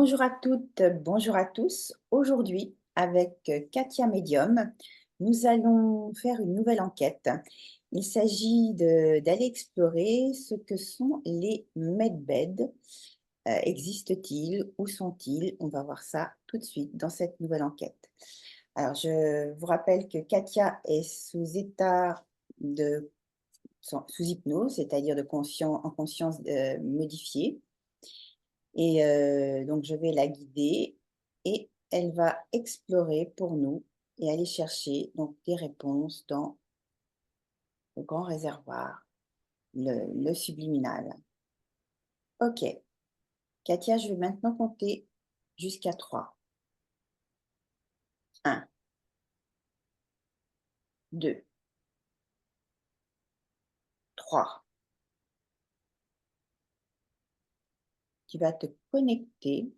Bonjour à toutes, bonjour à tous. Aujourd'hui, avec Katia Medium, nous allons faire une nouvelle enquête. Il s'agit d'aller explorer ce que sont les medbeds. Existent-ils? Où sont-ils? On va voir ça tout de suite dans cette nouvelle enquête. Alors, je vous rappelle que Katia est sous état de sous hypnose, c'est-à-dire en conscience modifiée. Et donc je vais la guider et elle va explorer pour nous et aller chercher donc des réponses dans le grand réservoir, le subliminal. OK. Katia, je vais maintenant compter jusqu'à 3. 1, 2, 3. Tu vas te connecter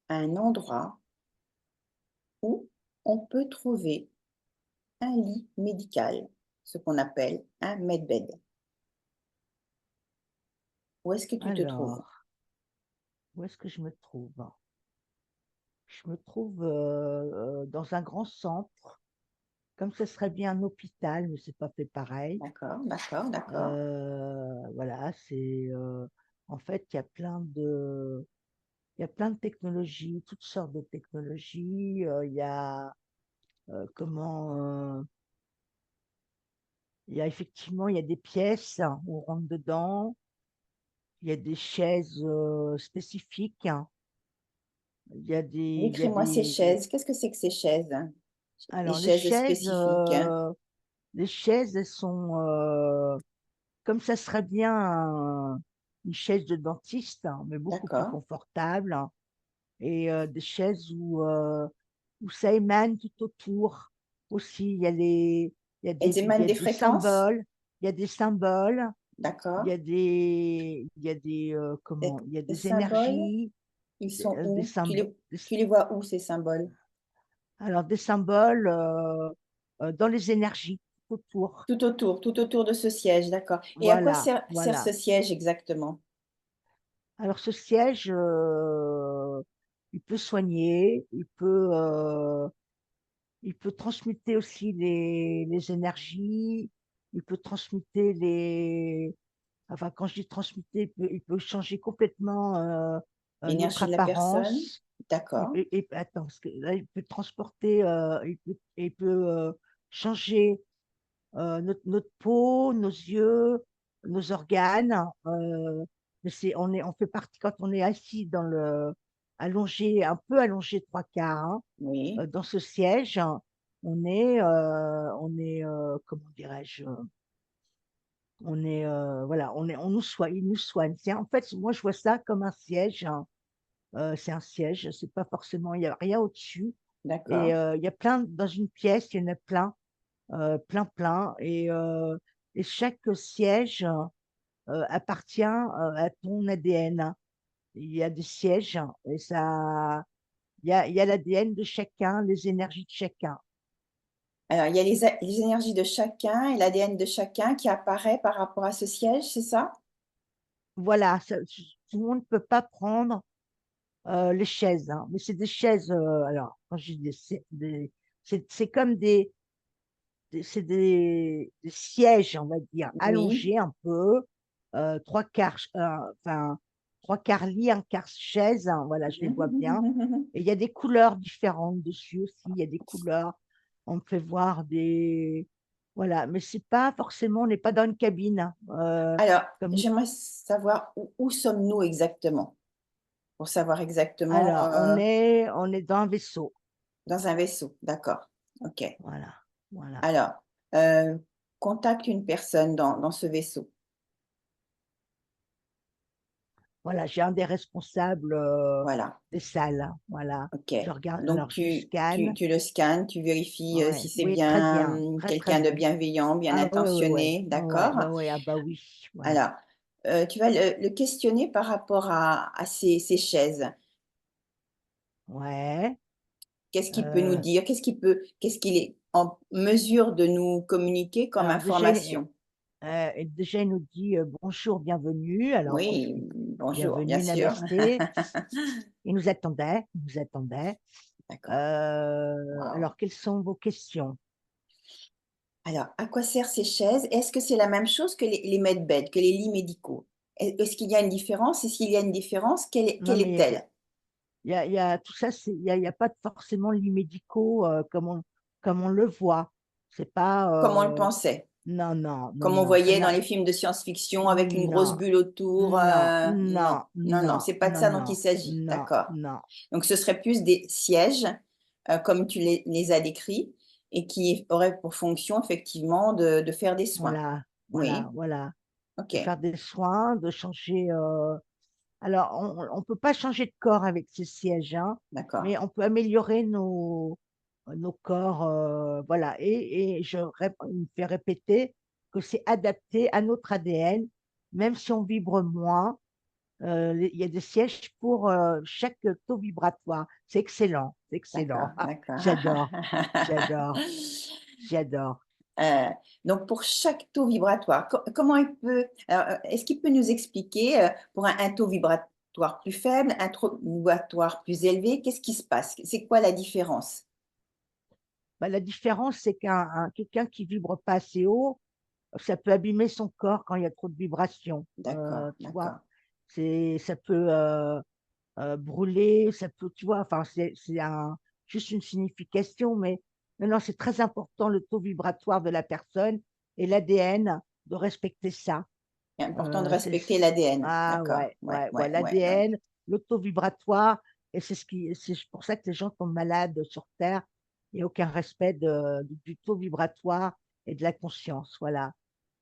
à un endroit où on peut trouver un lit médical, ce qu'on appelle un medbed. Où est-ce que tu te trouves? Alors, où est-ce que je me trouve? Je me trouve dans un grand centre, comme ce serait bien un hôpital, mais c'est pas fait pareil. D'accord, d'accord, d'accord. Voilà, en fait, il y a plein de technologies, toutes sortes de technologies. Il y a comment, il y a effectivement, il y a des pièces, hein, où on rentre dedans. Il y a des chaises spécifiques, hein. Il y a Décris-moi ces des, chaises. Qu'est-ce que c'est que ces chaises? Les Alors, chaises spécifiques, hein? les chaises, elles sont comme ça serait bien une chaise de dentiste, hein, mais beaucoup plus D'accord. confortable, hein, et des chaises où ça émane tout autour. Aussi, Elles il y émanent a des des fréquences? symboles, il y a des symboles, D'accord. Des, comment, il y a des des symboles, énergies, ils sont des où? symboles, Tu les vois où, ces symboles? alors des symboles dans les énergies tout autour. Tout autour de ce siège, d'accord. Et à quoi Voilà, sert ce voilà. siège exactement? Alors ce siège, il peut soigner, il peut transmuter aussi les énergies, il peut transmuter enfin quand je dis transmuter, il peut changer complètement notre L'énergie de la personne? apparence. D'accord. Attends, parce que là, il peut transporter, il peut changer notre peau, nos yeux, nos organes. Mais on fait partie quand on est assis allongé, un peu allongé trois quarts, hein, Oui. dans ce siège. Comment dirais-je, voilà, on nous soigne, il nous soigne. En fait, moi, je vois ça comme un siège, hein. C'est un siège, c'est pas forcément, il y a rien au-dessus. Et D'accord. il y a dans une pièce, il y en a plein, plein, et chaque siège appartient à ton ADN. Il y a des sièges et il y a l'ADN de chacun, les énergies de chacun. Alors, il y a les énergies de chacun et l'ADN de chacun qui apparaît par rapport à ce siège, c'est ça? Voilà, tout le monde ne peut pas prendre les chaises, hein, mais c'est des chaises. Alors, quand je dis c'est comme des sièges, on va dire, Oui. allongés un peu, trois quarts, enfin, trois quarts lit, un quart chaise, hein, voilà, je les vois bien. Et il y a des couleurs différentes dessus aussi, il y a des couleurs, on me fait voir voilà, mais c'est pas forcément, on n'est pas dans une cabine, hein, Alors, comme, j'aimerais savoir où sommes-nous exactement? Pour savoir exactement, alors, on est dans un vaisseau, dans un vaisseau, d'accord. OK. voilà, voilà. Alors, contacte une personne dans ce vaisseau. Voilà, j'ai un des responsables Voilà, des salles, hein, voilà. OK. Je regarde, Donc alors je le scanne. tu le scannes, tu vérifies, Ouais, si c'est oui, très bien, bien, très, très quelqu'un de bien. bienveillant, bien Ah ouais, ouais, ouais, intentionné, ouais, ouais, d'accord? ouais, ouais, ah bah oui, voilà. Alors, tu vas le questionner par rapport à ces chaises. Ouais, Qu'est-ce qu'il peut nous euh, dire? Qu'est-ce qu'il est en mesure de nous communiquer comme alors déjà, information? déjà, il nous dit bonjour, bienvenue. Alors, Oui, Bonjour, bien Bienvenue, sûr. namasté. Ils nous attendaient, ils nous attendaient. D'accord. Waouh. Alors, quelles sont vos questions? Alors, à quoi servent ces chaises? Est-ce que c'est la même chose que les medbeds, que les lits médicaux? Est-ce qu'il y a une différence? Et s'il y a une différence, Non, quelle mais est-elle? tout ça, il y a pas forcément de lits médicaux comme on le voit. C'est pas. Comme on le pensait, Non, non, non, comme on non. Ça voyait dans n'a. les films de science-fiction avec une grosse Non, bulle autour. non, Non, non, non, non, non, c'est pas de non, ça dont il non, s'agit. non, D'accord. non. Donc, ce serait plus des sièges, comme tu les as décrits, et qui auraient pour fonction, effectivement, de faire des soins. Voilà, voilà, Oui, voilà. ok, De faire des soins, de changer. Alors, on peut pas changer de corps avec ces sièges, hein, d'accord. mais on peut améliorer nos corps, voilà. Et il me fais répéter que c'est adapté à notre ADN, même si on vibre moins. Il y a des sièges pour chaque taux vibratoire. C'est excellent, c'est D'accord, excellent. d'accord. J'adore, j'adore, j'adore. Heu, donc pour chaque taux vibratoire, comment il peut alors, est-ce qu'il peut nous expliquer, pour un taux vibratoire plus faible, un taux vibratoire plus élevé, qu'est-ce qui se passe? C'est quoi la différence? Bah, la différence, c'est quelqu'un qui vibre pas assez haut, ça peut abîmer son corps quand il y a trop de vibrations, D'accord, tu vois? d'accord, Ça peut, brûler, ça peut, tu vois? Enfin, juste une signification, mais non, non, c'est très important le taux vibratoire de la personne et l'ADN de respecter ça. c'est important de C'est respecter c l'ADN. Ah D'accord, ouais, ouais, ouais, ouais, ouais, ouais, ouais, l'ADN, le taux vibratoire, et c'est pour ça que les gens tombent malades sur terre. Il y a aucun respect du taux vibratoire et de la conscience, voilà.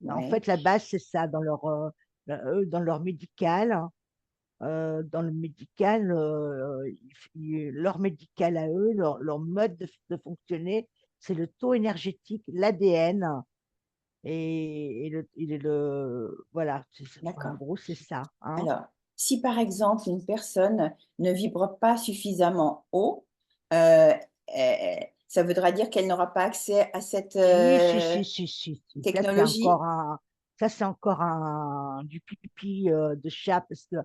En ouais, fait, la base, c'est ça eux, dans le médical, leur médical à eux, leur mode de fonctionner, c'est le taux énergétique, l'ADN voilà, en d'accord. gros, c'est ça, hein. Alors, si par exemple une personne ne vibre pas suffisamment haut, ça voudra dire qu'elle n'aura pas accès à cette, Si, si, si, si, si, si. technologie? Ça, c'est encore du pipi de chat, parce que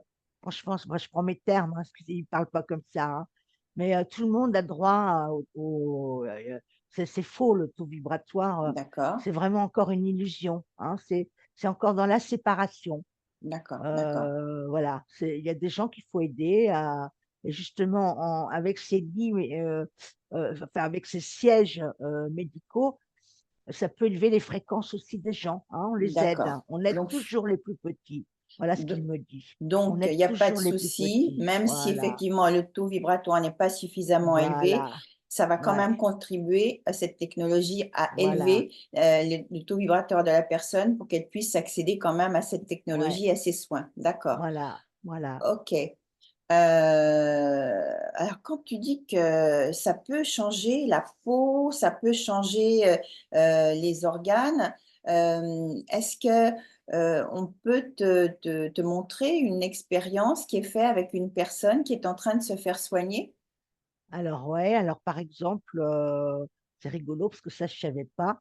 franchement, moi, je prends mes termes, hein, excusez, ils parlent pas comme ça, hein. Mais tout le monde a droit c'est faux, le taux vibratoire. D'accord, C'est vraiment encore une illusion, hein. C'est encore dans la séparation. d'accord, d'accord. Voilà, il y a des gens qu'il faut aider et justement, avec ces lits, enfin, avec ces sièges médicaux, ça peut élever les fréquences aussi des gens, hein, on les aide, D'accord. hein. On aide Donc f toujours les plus petits. Voilà ce do qu'il me dit. On donc aide il y a pas de toujours les plus souci, petits. même si Voilà, effectivement le taux vibratoire n'est pas suffisamment élevé, voilà, ça va quand ouais, même contribuer à cette technologie à voilà, élever, le taux vibratoire de la personne pour qu'elle puisse accéder quand même à cette ouais, technologie et à ces soins. D'accord. voilà, voilà. OK. Alors quand tu dis que ça peut changer la peau, ça peut changer, les organes, est-ce que, on peut te montrer une expérience qui est faite avec une personne qui est en train de se faire soigner? Alors ouais, alors par exemple, c'est rigolo parce que ça je savais pas.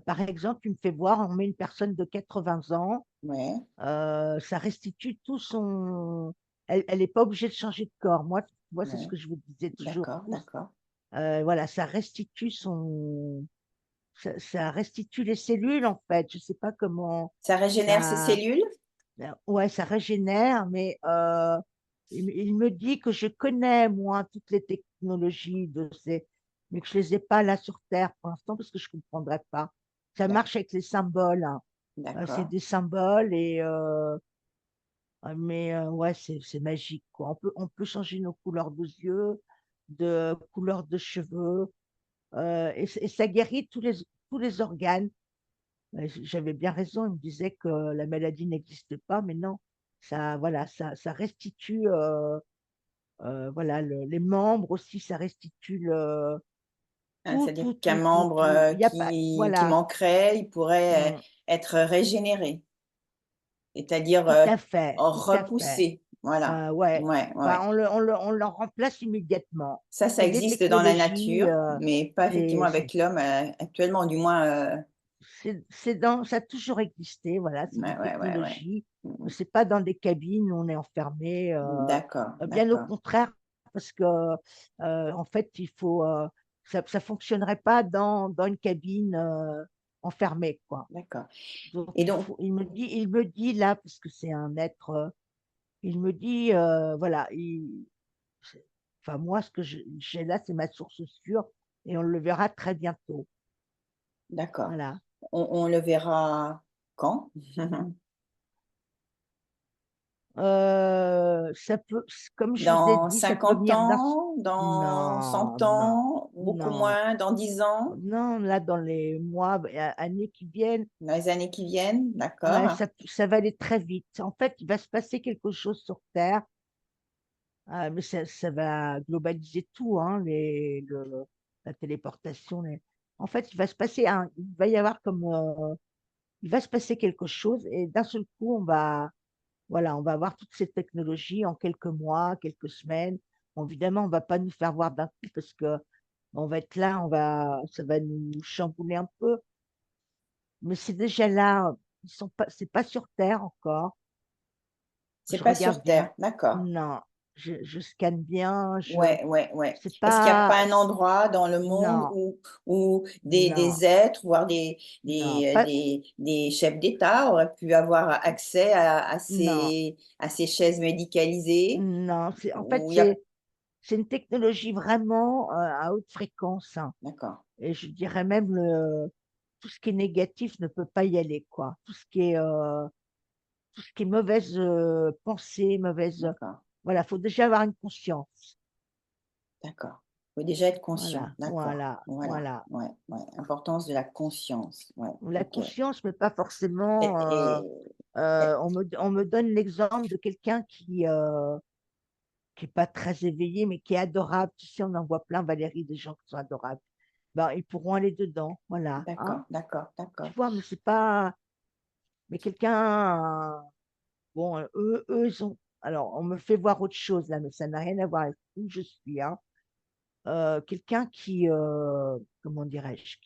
Par exemple, tu me fais voir, on met une personne de 80 ans, Ouais, ça restitue tout son elle est pas obligée de changer de corps. Moi, tu vois, c'est ce ouais, que je vous disais toujours d'accord, tous. d'accord. Voilà, ça restitue les cellules, en fait. Je sais pas comment Ça régénère ses ça cellules? ouais, ça régénère, mais il me dit que je connais, moi, toutes les technologies mais que je les ai pas là sur terre pour l'instant parce que je comprendrai pas. Ça D'ac marche avec les symboles, hein. C'est d'accord. des symboles mais ouais, c'est magique, quoi. On peut changer nos couleurs de yeux, de couleur de cheveux, et ça guérit tous les organes. J'avais bien raison, il me disait que la maladie n'existe pas, mais non, voilà, ça restitue, voilà, les membres aussi, ça restitue tout, C'est-à-dire tout, qu'un tout, tout, membre, tout. Il y a pas, qui voilà, manquerait, il pourrait, mm, être régénéré, c'est-à-dire, tout à fait. repoussé. Voilà. Ouais, Ouais, ouais, enfin, ouais. on le remplace immédiatement. Ça C'est des existe dans la technologies, nature, mais pas effectivement c'est avec l'homme, actuellement, du moins, ça a toujours existé, voilà, c'est des Ouais, ouais, ouais, ouais. technologies, mais Mhm. c'est pas dans des cabines où on est enfermé, D'accord, bien au d'accord, contraire, parce que, en fait, ça fonctionnerait pas dans une cabine, enfermée, quoi. d'accord. Donc Et donc, il me dit là, parce que c'est un être, il me dit, voilà, c'est- enfin moi, ce que j'ai là, c'est ma source sûre, et on le verra très bientôt. d'accord. Voilà. On le verra quand? Ça peut, comme je vous ai Dans dit, ça peut 50 venir ans, dans non, 100 non, ans, beaucoup non, moins, dans 10 ans, non, là, dans les mois, années qui viennent, dans les années qui viennent, ouais, d'accord? ça va aller très vite. En fait, il va se passer quelque chose sur Terre, mais ça va globaliser tout, hein, la téléportation. En fait, il va y avoir comme, il va se passer quelque chose, et d'un seul coup, voilà, on va avoir toutes ces technologies en quelques mois, quelques semaines. Bon, évidemment, on va pas nous faire voir d'un coup parce que on va être là, ça va nous chambouler un peu. Mais c'est déjà là. C'est pas sur Terre encore. C'est Je pas regarde sur bien. Terre, d'accord. Non, je scanne bien. Ouais, ouais, ouais. C'est Est-ce qu'il n'y a pas pas, un endroit dans le monde non, où non, des êtres, voire non, pas, des chefs d'État auraient pu avoir accès non, à ces chaises médicalisées? non. En fait, Où il y a... c'est une technologie vraiment à haute fréquence, hein. D'accord, Et je dirais même tout ce qui est négatif ne peut pas y aller, quoi. Tout ce qui est mauvaise pensée, d'accord. voilà, faut déjà avoir une conscience. D'accord. Il faut déjà être conscient. Voilà, D'accord. voilà, Voilà. voilà. Ouais, ouais. Importance de la conscience. Ouais. La OK. conscience, mais pas forcément. Et, et- On me donne l'exemple de quelqu'un qui est pas très éveillé, mais qui est adorable. Tu sais, on en voit plein, Valérie, des gens qui sont adorables. Ben, ils pourront aller dedans, voilà, d'accord, hein. d'accord, Tu d'accord. vois, mais c'est pas. Mais quelqu'un. Bon, ils ont. Alors, on me fait voir autre chose là, mais ça n'a rien à voir avec où je suis, hein. Quelqu'un comment dirais-je,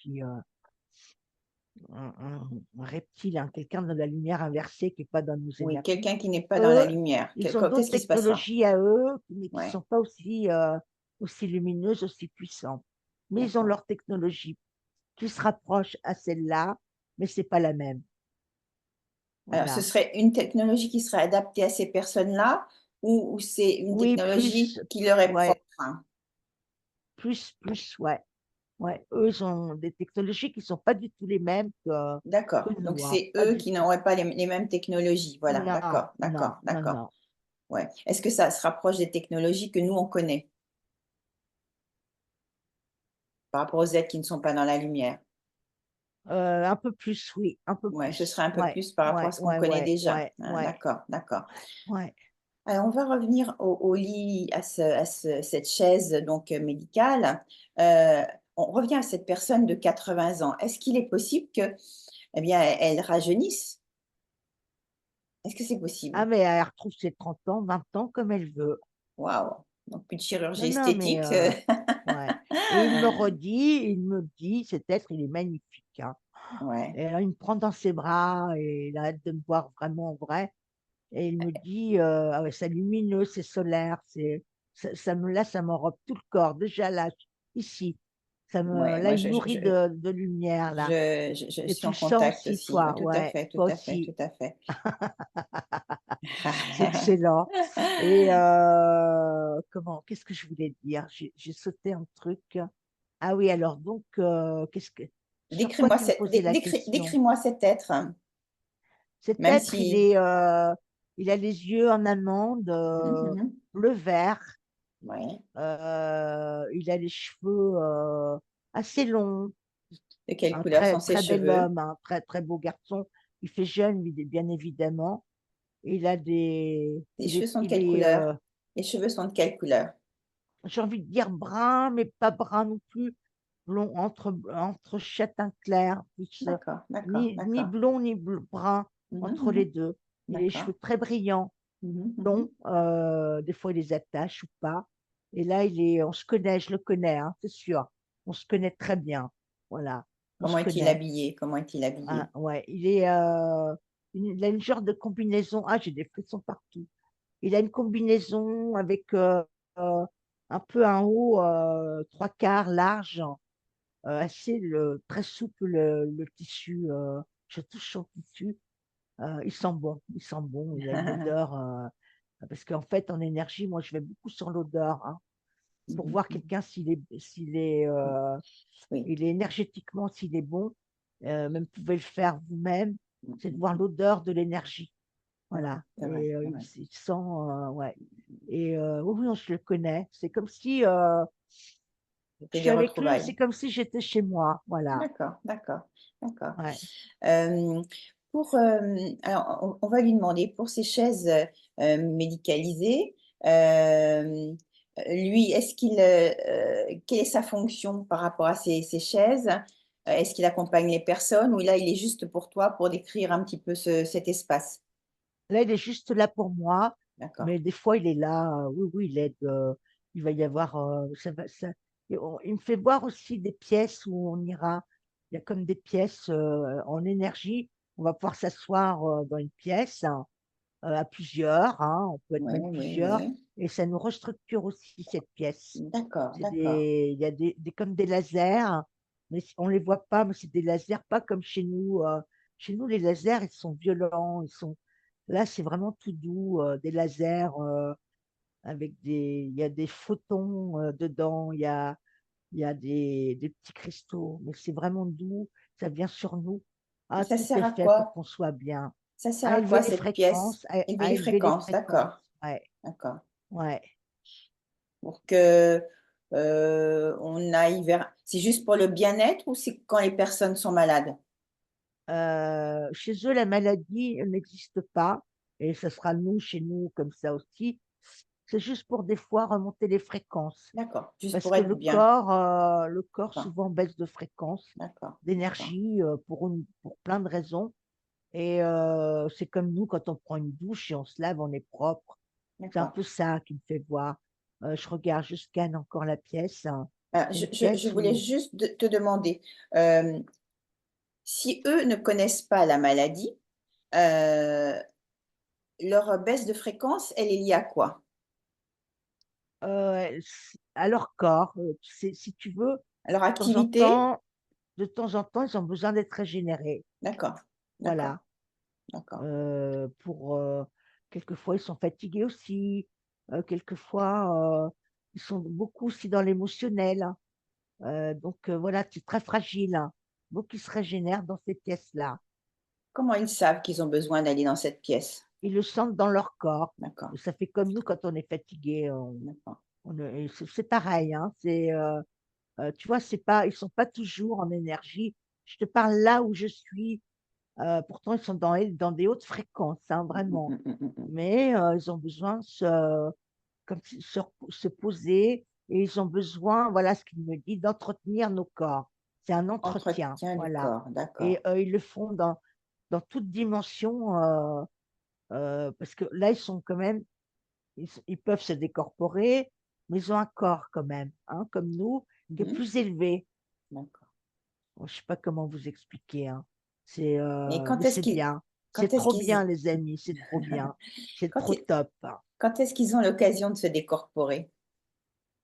un reptile, hein, quelqu'un dans la lumière inversée qui n'est pas dans nos Oui, énergies. quelqu'un qui n'est pas dans la Eux, lumière. ils ont d'autres Qu'est-ce qui se passera? technologies à eux, mais qui ne Ouais. sont pas aussi lumineuses, aussi puissantes. Mais ils ont D'accord. leur technologie qui se rapproche à celle-là, mais c'est pas la même. Alors, ce Voilà. serait une technologie qui serait adaptée à ces personnes-là ou c'est une Oui, technologie qui leur est propre, ouais, hein? ouais. Ouais, eux, ils ont des technologies qui sont pas du tout les mêmes D'accord. que Donc, nous, hein. c'est Pas eux du qui tout. n'auraient pas les mêmes technologies. Voilà. Non, D'accord, non, d'accord, non, d'accord. non. Ouais. Est-ce que ça se rapproche des technologies que nous, on connaît par rapport aux êtres qui ne sont pas dans la lumière? Un peu plus, oui, un peu Ouais, ce serait un plus. peu Ouais, plus par rapport à ouais, ce qu'on ouais, connaît ouais, déjà. ouais, Ah, ouais, d'accord, d'accord. ouais. Alors, on va revenir au lit, cette chaise donc médicale. Euh, on revient à cette personne de 80 ans. Est-ce qu'il est possible que, eh bien, elle rajeunisse? Est-ce que c'est Ah, possible? mais elle retrouve ses 30 ans, 20 ans comme elle veut. Waouh! Donc, plus de chirurgie Non, non, mais esthétique. ouais. Et il me dit, cet être, il est magnifique, hein. Ouais. Et alors, il me prend dans ses bras et il a hâte de me voir vraiment en vrai. Et il me dit, ah ouais, c'est lumineux, c'est solaire, là, ça m'enrobe tout le corps. Déjà là, ici, Ouais, là, moi, il me nourrit de lumière, là. je Et suis tu en le sens contact aussi, aussi. Ouais, toi, tout à ouais, fait, tout toi à fait, tout aussi. à fait. C'est excellent. Et qu'est-ce que je voulais dire? J'ai sauté un truc. Ah oui, alors donc, sur quoi tu me posais la question? Décris-moi cet être, Cet même être, si. il a les yeux en amande, Mhm, mhm. bleu-vert. Ouais. Il a les cheveux assez longs, De quelle un couleur sont ses très bel cheveux? homme, un très beau garçon. Il fait jeune, bien évidemment. Il a Les cheveux sont de il quelle est couleur? Les cheveux sont de quelle couleur? j'ai envie de dire brun, mais pas brun non plus. Blond, entre châtain clair, plus, D'accord, d'accord, ni d'accord. blond ni brun, Mhm, entre les mhm. deux. Il a les D'accord. cheveux très brillants, Mhm, longs, mhm. des fois il les attache ou pas. Et là, on se connaît, je le connais, hein, c'est sûr. On se connaît très bien. Voilà. on se Comment est-il connaît. habillé? Comment est-il Hein, habillé? ouais, il a une genre de combinaison. Ah, j'ai des frissons partout. Il a une combinaison avec euh, un peu un haut trois quarts large, assez très souple le tissu. Je touche son tissu. Il sent bon, il sent bon. Il a une odeur. Parce qu'en fait, en énergie, moi, je vais beaucoup sur l'odeur, hein, pour Mhm, voir mhm. quelqu'un Oui. il est énergétiquement, s'il est bon. Même vous pouvez le faire vous-même. Mhm, C'est de voir mhm. l'odeur de l'énergie. Ouais, Voilà. c'est vrai, Et c'est vrai. il sent, ouais. Et oui, oui, je le connais. C'est comme si je C'était suis des avec lui, retrouvailles. c'est comme si j'étais chez moi. Voilà. D'accord, d'accord, d'accord. Ouais. Euh, alors, on va lui demander pour ces chaises médicalisées, lui, quelle est sa fonction par rapport à ces chaises? Est-ce qu'il accompagne les personnes ou là, il est juste pour toi pour décrire un petit peu cet espace? Là, il est juste là pour moi, D'accord. mais des fois, il est là. Oui, oui, il aide. Il va y avoir. Il me fait voir aussi des pièces où on ira. Il y a comme des pièces en énergie. On va pouvoir s'asseoir dans une pièce, hein, à plusieurs, hein, on peut être Oui, même oui, plusieurs, oui. et ça nous restructure aussi cette pièce. D'accord, d'accord. Il y a comme des lasers, mais on les voit pas, mais c'est des lasers pas comme chez nous. Chez nous, les lasers, ils sont violents, là, c'est vraiment tout doux, des lasers il y a des photons dedans, il y a des petits cristaux, mais c'est vraiment doux, ça vient sur nous. Et Ah, ça tout sert est à fait pour quoi? qu'on soit bien. Ça sert À à élever quoi les cette pièce? fréquences, Élever à les élever les fréquences, fréquences. d'accord, Ouais, d'accord. ouais. Pour que on aille vers. C'est juste pour le bien-être ou c'est quand les personnes sont malades? Chez eux, la maladie n'existe pas, et ce sera nous, chez nous, comme ça aussi. C'est juste pour des fois remonter les fréquences, D'accord, juste parce pour que être bien. le corps D'accord, souvent baisse de fréquence, d'accord, d'accord, d'énergie, pour plein de raisons. Et c'est comme nous, quand on prend une douche et on se lave, on est propre. C'est un d'accord. peu ça qui me fait voir. Je regarde, je scanne encore la pièce, hein. Ah, C'est une je pièce voulais où juste te demander, euh, si eux ne connaissent pas la maladie, euh, leur baisse de fréquence, elle est liée à quoi? à leur corps, si tu veux, Leur de temps en activité? temps, de temps en temps, ils ont besoin d'être régénérés. D'accord, d'accord, Voilà. d'accord. Pour quelquefois ils sont fatigués aussi. Quelquefois ils sont beaucoup aussi dans l'émotionnel, hein. Donc voilà, c'est très fragile, hein. Donc ils se régénèrent dans ces pièces-là. Comment ils savent qu'ils ont besoin d'aller dans cette pièce? Ils le sentent dans leur corps. D'accord, Ça fait comme nous quand on est fatigué. d'accord. Et c'est pareil, hein. Tu vois, c'est pas, ils sont pas toujours en énergie. Je te parle là où je suis. Pourtant, ils sont dans des hautes fréquences, hein, Mm, mm, vraiment. mm, mm, mm, mm. Mais ils ont besoin se poser, et ils ont besoin, voilà ce qu'il me dit, d'entretenir nos corps. C'est un entretien, Entretien du voilà. corps, Et d'accord. ils le font dans toute dimension, parce que là, ils sont quand même, ils peuvent se décorporer, mais ils ont un corps quand même, hein, comme nous, qui est Mhm, plus élevé. d'accord. Bon, je sais pas comment vous expliquer, hein. Et Mais c'est bien. quand C'est est-ce trop bien, qu'ils, les amis, c'est trop bien. C'est quand trop ils- top, hein. quand est-ce qu'ils ont l'occasion de se décorporer?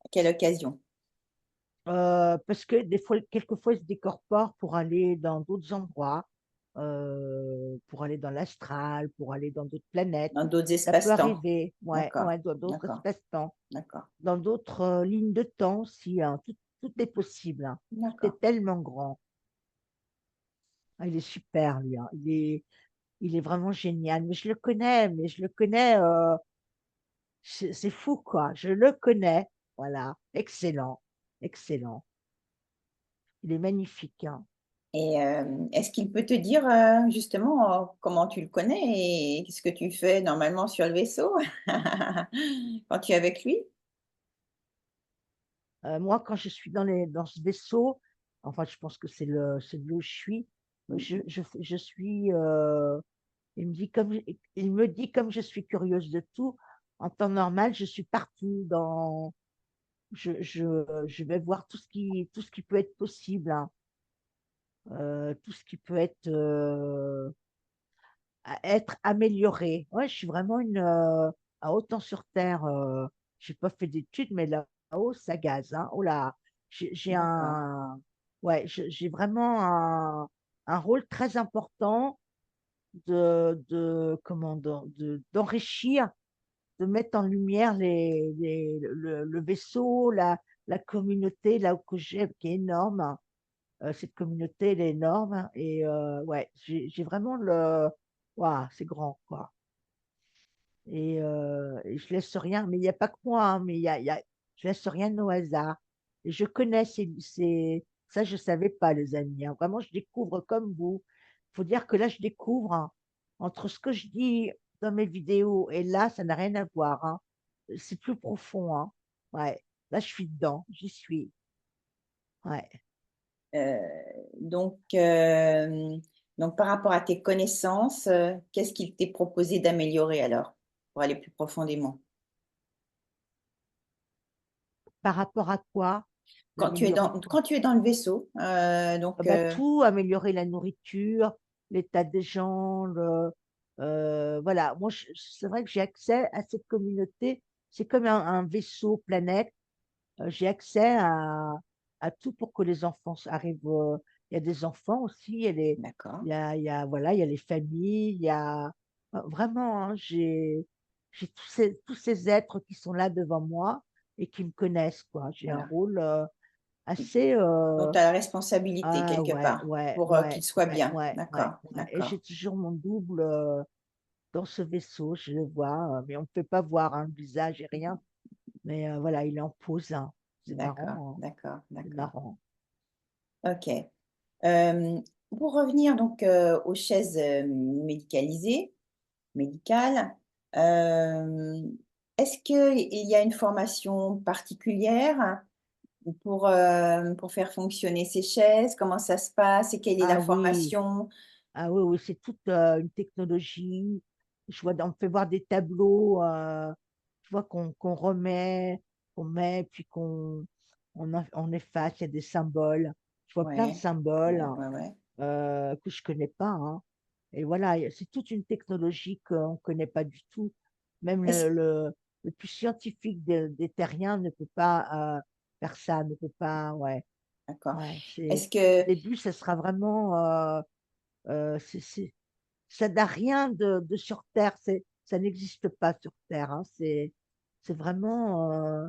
À quelle occasion? Parce que quelquefois, ils se décorporent pour aller dans d'autres endroits, pour aller dans l'astral, pour aller dans d'autres planètes. Dans d'autres Ça peut espaces-temps? arriver, ouais, D'accord, ouais, dans d'autres d'accord, espaces-temps, d'accord, dans d'autres lignes de temps aussi, hein. Tout est possible, hein. Tout d'accord. est tellement grand. Ah, il est super, lui, hein. Il est vraiment génial. Mais je le connais, c'est fou, quoi. Je le connais. Voilà. Excellent. Excellent. Il est magnifique, hein. Et est-ce qu'il peut te dire justement comment tu le connais et ce que tu fais normalement sur le vaisseau quand tu es avec lui? Moi, quand je suis dans ce vaisseau, enfin, je pense que c'est là où je suis. Je suis, il me dit comme je suis curieuse de tout. En temps normal, je suis partout je vais voir tout ce qui peut être possible, hein. tout ce qui peut être, être amélioré. Ouais, je suis vraiment à autant sur Terre. J'ai pas fait d'études, mais là-haut, ça gaz, hein. Oh là, j'ai D'accord. ouais, j'ai vraiment un rôle très important comment, d'enrichir, de mettre en lumière le vaisseau, la communauté là où que j'ai, qui est énorme. Cette communauté, elle est énorme. Et ouais, j'ai vraiment waouh, c'est grand, quoi. Et je laisse rien, mais il n'y a pas que moi, hein, mais je laisse rien au hasard. Et je connais ça, je savais pas, les amis, hein. Vraiment, je découvre comme vous. Faut dire que là, je découvre, hein, entre ce que je dis dans mes vidéos et là, ça n'a rien à voir, hein. C'est plus profond, hein. Ouais. Là, je suis dedans, j'y suis. Ouais. Euh, donc, euh, donc, par rapport à tes connaissances, qu'est-ce qu'il t'est proposé d'améliorer alors, pour aller plus profondément? Par rapport à quoi? D'améliorer quoi? Quand tu es dans le vaisseau, Bah, tout, améliorer la nourriture, l'état des gens, voilà. Moi, c'est vrai que j'ai accès à cette communauté. C'est comme un vaisseau planète. J'ai accès à tout pour que les enfants arrivent. Il y a des enfants aussi. d'accord, Voilà, il y a les familles. Vraiment, hein, j'ai tous ces êtres qui sont là devant moi et qui me connaissent, quoi. J'ai un voilà. rôle assez. Donc, tu as la responsabilité Ah quelque ouais, part ouais, pour ouais, qu'il soit ouais, bien. ouais, ouais, D'accord, ouais. Et d'accord, j'ai toujours mon double dans ce vaisseau, je le vois, mais on ne peut pas voir un visage et rien. Mais voilà, il est en pause, hein. C'est d'accord, marrant, hein. d'accord, C'est d'accord. marrant. Ok. Pour revenir donc aux chaises médicalisées, médicales, euh, est-ce qu'il y a une formation particulière pour faire fonctionner ces chaises? Comment ça se passe et quelle est la Ah oui, formation? ah oui, oui, c'est toute une technologie. On me fait voir des tableaux, je vois qu'on remet, qu'on met, puis on efface, il y a des symboles. Je vois plein de Ouais, symboles ouais, ouais, ouais. que je connais pas, hein. Et voilà, c'est toute une technologie qu'on ne connaît pas du tout. Même Est-ce, le plus scientifique des terriens ne peut pas faire ça, ne peut pas, ouais, d'accord. ouais. Est-ce Au que début, ça sera vraiment, ça n'a rien de sur Terre, ça n'existe pas sur Terre, hein. C'est vraiment,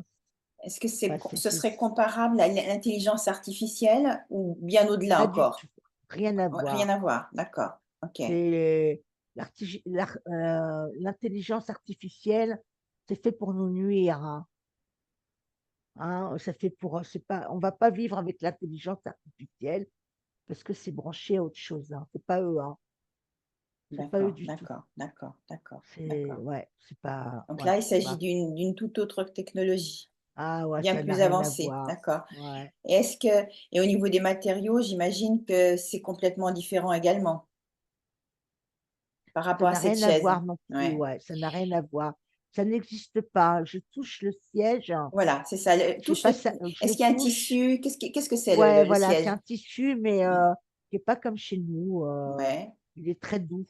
Est-ce que bah, ce serait comparable à l'intelligence artificielle ou bien au-delà pas du encore? tout, rien à Ouais, rien à voir. voir, d'accord. OK, C'est l'intelligence artificielle, c'est fait pour nous nuire, hein. Ça fait c'est pas, on va pas vivre avec l'intelligence artificielle parce que c'est branché à autre chose, hein. C'est pas eux, hein. C'est pas eux d'accord, du tout. d'accord, d'accord, d'accord, C'est, d'accord. ouais, c'est pas, Donc ouais, là, il s'agit bah, d'une toute autre technologie, ah ouais, bien ça n'a plus rien à avancée, voir. d'accord. Ouais. Et au niveau des matériaux, j'imagine que c'est complètement différent également par Ça rapport à n'a cette rien à chaise? voir non plus, Ouais, ouais, ça n'a rien à voir. Ça n'existe pas. Je touche le siège, hein. voilà, c'est ça. J'ai pas ça, je Est-ce le qu'il y a un touche. tissu? Qu'est-ce que c'est Ouais, le voilà, c'est siège? un tissu, mais Mm. qui est pas comme chez nous. Ouais, Il est très doux,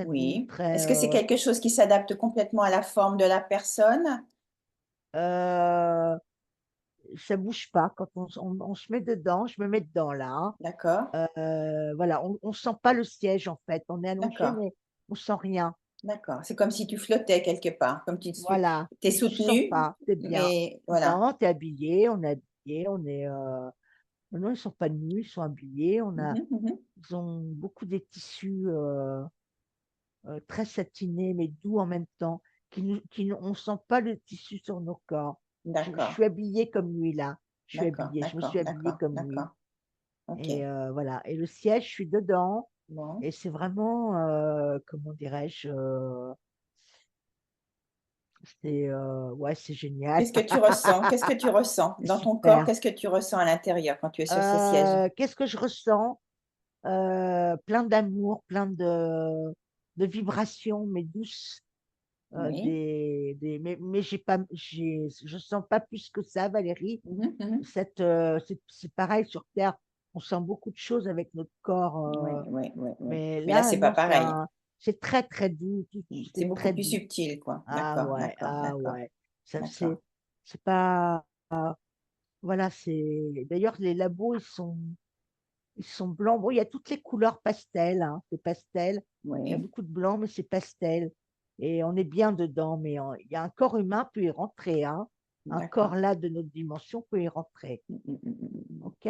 oui. très. Est-ce que c'est quelque chose qui s'adapte complètement à la forme de la personne? Euh, Ça bouge pas quand on se met dedans. Je me mets dedans là, hein. D'accord, Voilà, on sent pas le siège en fait. On est allongé, d'accord. mais on sent rien. D'accord, c'est comme si tu flottais quelque part, comme Voilà, tu es mais tu sens soutenu, pas. C'est bien. mais voilà. Non, t'es habillé, on est habillé, on est. Non, ils sont pas nus, ils sont habillés. Mhm, mhm. Ils ont beaucoup des tissus très satinés, mais doux en même temps. On sent pas le tissu sur nos corps. Je D'accord, suis habillée comme lui là. Je suis d'accord, habillée, je me d'accord, suis habillée d'accord, comme lui. d'accord. Ok, Et voilà. Et le siège, je suis dedans. bon. Et c'est vraiment, comment dirais-je, ouais, c'est génial. Qu'est-ce que tu ressens? Qu'est-ce que tu ressens C'est dans ton corps? super. Qu'est-ce que tu ressens à l'intérieur quand tu es sur ce siège? Qu'est-ce que je ressens? Plein d'amour, de vibrations, mais douces. Oui. Mais je sens pas plus que ça, Valérie. Mhm, mhm. C'est pareil sur Terre. on sent beaucoup de choses avec notre corps. Oui, oui, oui, oui. Mais Mais là, là, c'est pas non, pareil. c'est très, très doux. C'est C'est beaucoup très plus doux. subtil, quoi. Ah D'accord, ouais, d'accord, ah d'accord, ouais. Ça, d'accord. c'est pas. Voilà, c'est. D'ailleurs, les labos, ils sont blancs. Bon, il y a toutes les couleurs pastel, hein, c'est pastel. Il y a Oui, beaucoup de blanc, mais c'est pastel. Et on est bien dedans. Mais il y a un corps humain peut y rentrer, hein. Un corps d'accord. là de notre dimension peut y rentrer. Mm, mm, mm, mm, mm. OK?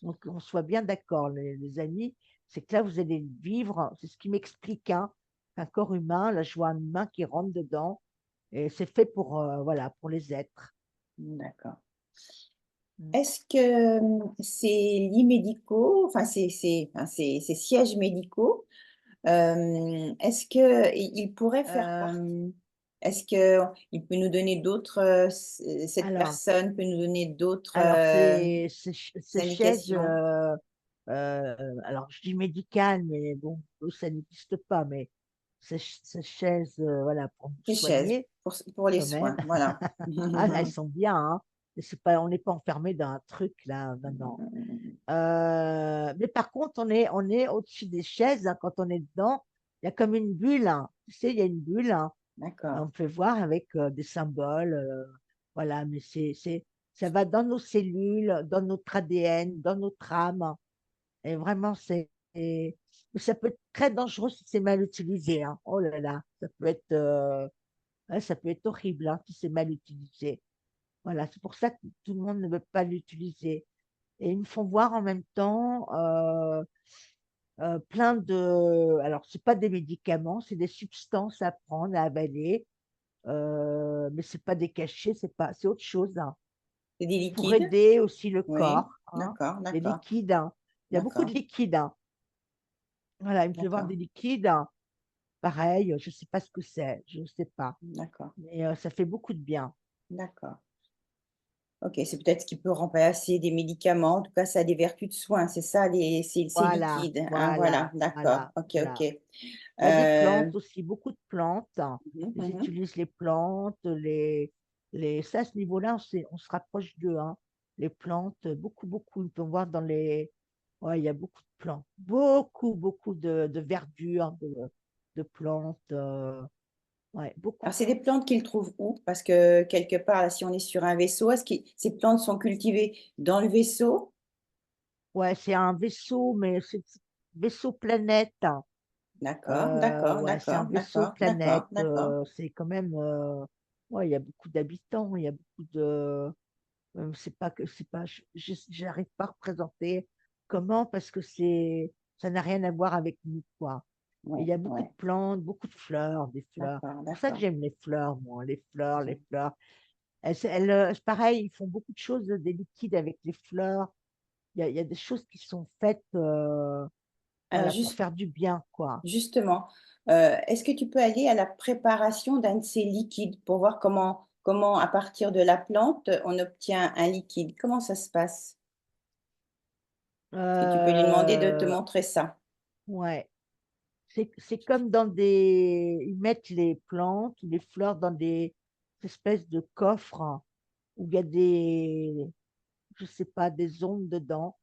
Donc, on soit bien d'accord, les amis. C'est que là, vous allez vivre, c'est ce qui m'explique, hein, un corps humain, là, je vois un humain qui rentre dedans. Et c'est fait pour, voilà, pour les êtres. D'accord. Mm. Est-ce que ces lits médicaux, enfin enfin, ces sièges médicaux, est-ce que il pourrait faire est-ce que il peut nous donner d'autres, cette Alors, personne peut nous donner d'autres, alors ces chaises, indications? alors je dis médicales, mais bon, eux, ça n'existe pas, mais ces chaises, voilà, pour nous Ces chaises soigner pour les quand même. soins, voilà. Ah, elles sont bien, hein. Et c'est pas, on n'est pas enfermé dans un truc là, non, non. Mais par contre, on est au-dessus des chaises, hein, quand on est dedans, il y a comme une bulle, hein. Tu sais, il y a une bulle, hein. D'accord. On peut voir avec des symboles, voilà, mais ça va dans nos cellules, dans notre ADN, dans notre âme. Et vraiment, mais ça peut être très dangereux si c'est mal utilisé, hein. Oh là là, ouais, ça peut être horrible, hein, si c'est mal utilisé. Voilà, c'est pour ça que tout le monde ne veut pas l'utiliser. Et ils me font voir en même temps plein de. Alors, c'est pas des médicaments, c'est des substances à prendre, à avaler, mais c'est pas des cachets, c'est autre chose, hein, C'est des pour liquides? aider aussi le Oui, corps, hein, d'accord, des d'accord, liquides, hein. Il y a beaucoup de d'accord, liquides, hein. Voilà, il me fait voir d'accord, des liquides, hein. Pareil, je sais pas ce que c'est, je sais pas, d'accord, mais ça fait beaucoup de bien. d'accord. OK, c'est peut-être ce qui peut remplacer des médicaments. En tout cas, ça a des vertus de soins, c'est ça ces Voilà, liquides, hein? Voilà, voilà, d'accord. voilà, OK, OK. voilà. Il y a des Heu, plantes aussi, beaucoup de plantes, hein. mmh Ils mh. utilisent les plantes, ça, à ce niveau-là, on se rapproche d'eux, hein. Les plantes, beaucoup, beaucoup. On peut voir dans les. Ouais, il y a beaucoup de plantes. Beaucoup, beaucoup de verdure, de plantes. Ouais, Alors, beaucoup. c'est des plantes qu'ils trouvent où? Parce que quelque part, là, si on est sur un vaisseau, est-ce que ces plantes sont cultivées dans le vaisseau? Ouais, c'est un vaisseau, mais c'est vaisseau planète, hein. D'accord, d'accord, Ouais, c'est un d'accord, vaisseau d'accord, d'accord, planète. d'accord. C'est quand même. Ouais, il y a beaucoup d'habitants, il y a beaucoup de. C'est pas que c'est pas, j'arrive pas à représenter comment parce que ça n'a rien à voir avec nous, quoi. Et il Ouais, y a beaucoup de ouais. plantes, beaucoup de fleurs, des fleurs. D'accord, C'est pour ça que d'accord. j'aime les fleurs, moi, les fleurs, les OK. fleurs. C'est pareil, ils font beaucoup de choses, des liquides avec les fleurs. Il y a des choses qui sont faites, Alors voilà, pour faire du bien, quoi. justement, est-ce que tu peux aller à la préparation d'un de ces liquides pour voir comment à partir de la plante, on obtient un liquide? Comment ça se passe? Est-ce que tu peux lui demander de te Euh, montrer ça? ouais. C'est comme ils mettent les plantes ou les fleurs dans des espèces de coffres, hein, où il y a je sais pas, des ondes dedans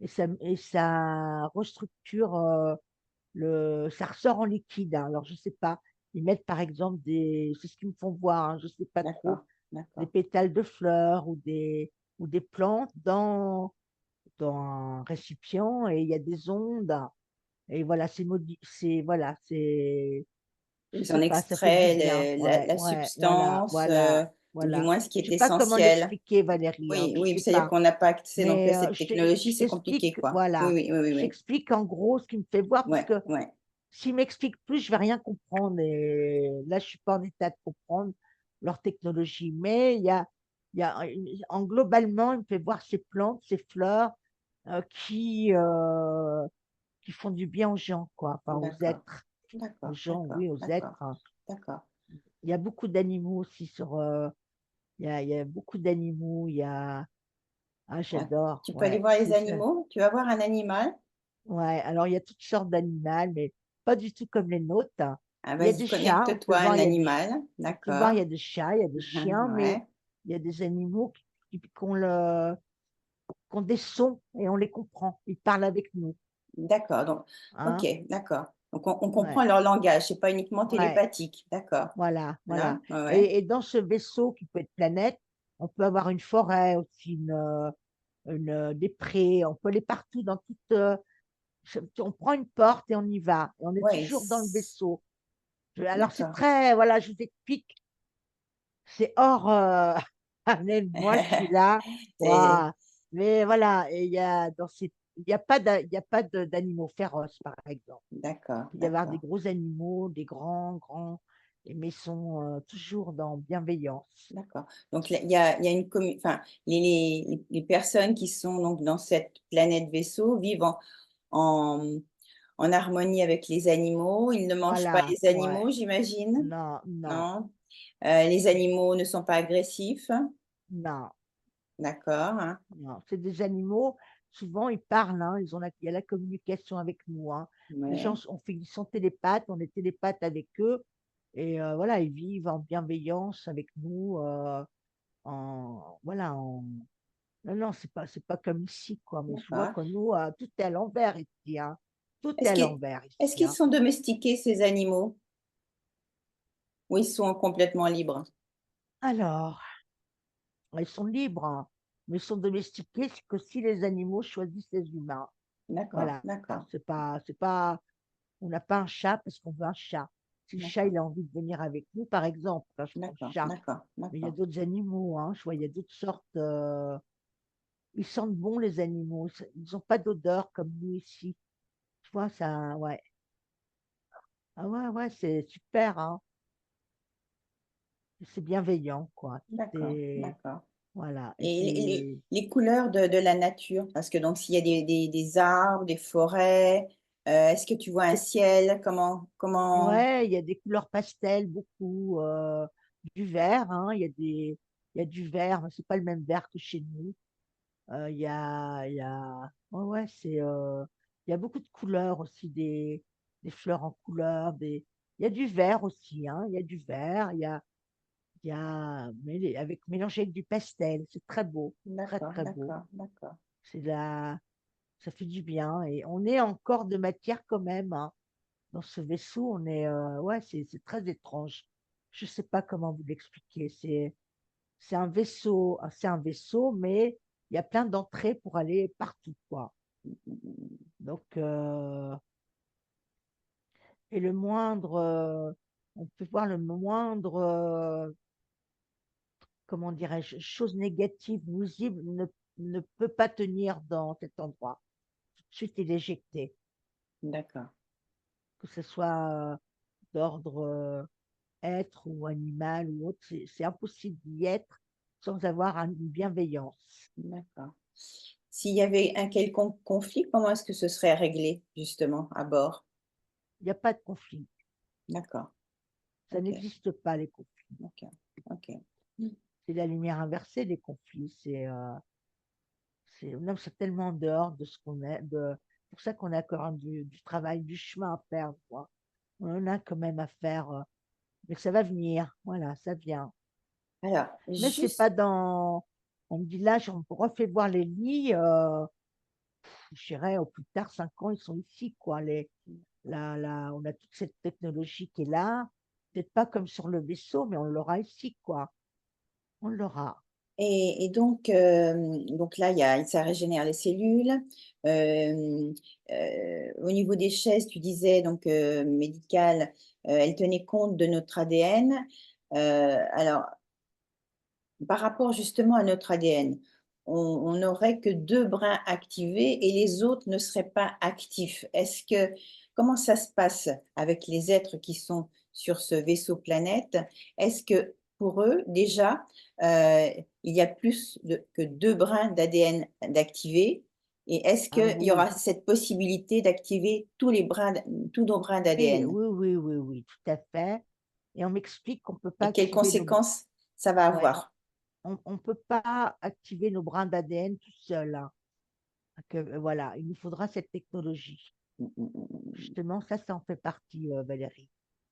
et ça restructure ça ressort en liquide, hein. Alors je sais pas, ils mettent par exemple c'est ce qu'ils me font voir, hein, je sais pas D'accord, trop, des d'accord. pétales de fleurs ou des plantes dans un récipient et il y a des ondes, hein. Et voilà, voilà, je Ils sais en pas, ça fait du bien. extraient Ouais, la ouais, voilà, substance, voilà, ou du voilà. moins ce qui Je est sais pas comment essentiel. l'expliquer, Valérie, hein, Oui, je oui, sais c'est-à-dire pas. qu'on n'a pas accès non plus à Mais cette technologie, je c'est compliqué, t'explique, quoi. Oui, voilà. oui, oui, oui, Je oui. t'explique en gros ce qu'il me fait voir, parce Ouais, que ouais. s'il m'explique plus, je vais rien comprendre. Et là, je suis pas en état de comprendre leur technologie. Mais en globalement, il me fait voir ces plantes, ces fleurs euh, qui, euh, qui font du bien aux gens, quoi, enfin aux D'accord, êtres. Aux d'accord, gens, d'accord, oui, aux d'accord, êtres, hein. d'accord. Il y a beaucoup d'animaux aussi il y a beaucoup d'animaux, ah, Ah, j'adore, tu peux aller ouais, voir les animaux? Tu vas voir un animal? ouais, alors il y a toutes sortes d'animaux, mais pas du tout comme les nôtres, hein. Ah, Il y a vas-y, des chats, on peut connecte-toi à voir, un animal. on peut voir, il D'accord. y a des chats, il y a des chiens, mais Ouais, il y a des animaux qui ont qui ont des sons et on les comprend. Ils parlent avec nous, D'accord, donc OK, hein. d'accord. Donc on comprend Ouais, leur langage, c'est pas uniquement ouais, télépathique. D'accord. voilà, Voilà, voilà. ouais, ouais. Et dans ce vaisseau qui peut être planète, on peut avoir une forêt aussi, des prés, on peut aller partout dans toute. On prend une porte et on y va. Et on est Ouais, toujours dans le vaisseau. Alors c'est d'accord. très, voilà, je vous explique, c'est hors, même moi je suis là, C'est waouh. Mais voilà, et il y a pas d'animaux féroces, par exemple. d'accord, Il peut y avoir des d'accord, gros animaux, des grands, mais ils sont toujours dans bienveillance. d'accord. Donc là, il y a une enfin, les personnes qui sont donc dans cette planète vaisseau vivent en en harmonie avec les animaux. Ils ne mangent pas Voilà, les ouais. animaux, j'imagine? Non, non, Non? Les animaux ne sont pas agressifs? non, D'accord, hein. non. C'est des animaux, souvent ils parlent, hein, il y a la communication avec nous, hein. Les gens, Ouais, ils sont télépathes, on est télépathes avec eux, et voilà, ils vivent en bienveillance avec nous, voilà, non, non, c'est pas comme ici, quoi. Mais je vois d'accord. que nous, tout est à l'envers ici, hein. Tout est Est-ce à qu'ils l'envers est-ce ici, qu'ils hein. sont domestiqués, ces animaux? Ou ils sont complètement libres? Alors, ils sont libres, hein, mais ils sont domestiqués que si les animaux choisissent les humains. D'accord, Voilà. d'accord, C'est pas, on n'a pas un chat parce qu'on veut un chat. Si le chat, d'accord, il a envie de venir avec nous, par exemple, hein, je prends le d'accord, chat. d'accord, Mais il y a d'accord. d'autres animaux, hein, je vois, il y a d'autres sortes. Ils sentent bon, les animaux. Ils n'ont pas d'odeur comme nous ici. Tu vois, ça, ouais. Ah ouais, ouais, c'est super, hein. C'est bienveillant, quoi. D'accord, d'accord. Voilà. Et Et c'est, les couleurs de la nature, parce que donc s'il y a des arbres, des forêts, est-ce que tu vois un ciel? Comment ouais, il y a des couleurs pastel, beaucoup, du vert, hein. Il y a du vert, mais c'est pas le même vert que chez nous. Ouais, ouais, il y a beaucoup de couleurs aussi, des fleurs en couleurs, il y a du vert aussi, hein. Il y a du vert, mélangé avec du pastel. C'est très beau, très, d'accord, très beau. d'accord, d'accord, C'est là, ça fait du bien. Et on est encore de matière quand même, hein. Dans ce vaisseau, ouais, c'est très étrange. Je sais pas comment vous l'expliquer. C'est un vaisseau, mais il y a plein d'entrées pour aller partout, quoi. Donc, et on peut voir le moindre, comment dirais-je, chose négative, nuisible, ne peut pas tenir dans cet endroit. Tout de suite, il est éjecté. d'accord. Que ce soit d'ordre être ou animal ou autre, c'est impossible d'y être sans avoir une bienveillance. D'accord. S'il y avait un quelconque conflit, comment est-ce que ce serait réglé justement à bord? Il n'y a pas de conflit. D'accord, Ça OK, n'existe pas, les conflits. OK, OK. Mmh. C'est la lumière inversée, les conflits. Non, c'est tellement en dehors de ce qu'on est. C'est pour ça qu'on a encore du travail, du chemin à faire, quoi. On en a quand même à faire, mais ça va venir. Voilà, ça vient. Alors, Mais c'est pas juste dans. On me dit là, on me refait voir les lits. Je dirais au plus tard 5 ans, ils sont ici, quoi. On a toute cette technologie qui est là. Peut-être pas comme sur le vaisseau, mais on l'aura ici, quoi. On l'aura. donc là, ça régénère les cellules. Hem, Au niveau des chaises, tu disais donc médicales, elles tenaient compte de notre ADN. Alors par rapport justement à notre ADN, on n'aurait que 2 brins activés et les autres ne seraient pas actifs. Comment ça se passe avec les êtres qui sont sur ce vaisseau planète? Est-ce que pour eux déjà, il y a plus que 2 brins d'ADN d'activés? Et est-ce Ah qu'il y oui. aura cette possibilité d'activer tous nos brins Oui, d'ADN? oui, oui, oui, oui, tout à fait. Et on m'explique qu'on peut pas Et quelles activer conséquences ça va ouais, avoir? on peut pas activer nos brins d'ADN tout seul, hein. Voilà, il nous faudra cette technologie. Mmh, mmh, mmh, mmh. Justement, ça en fait partie, Valérie.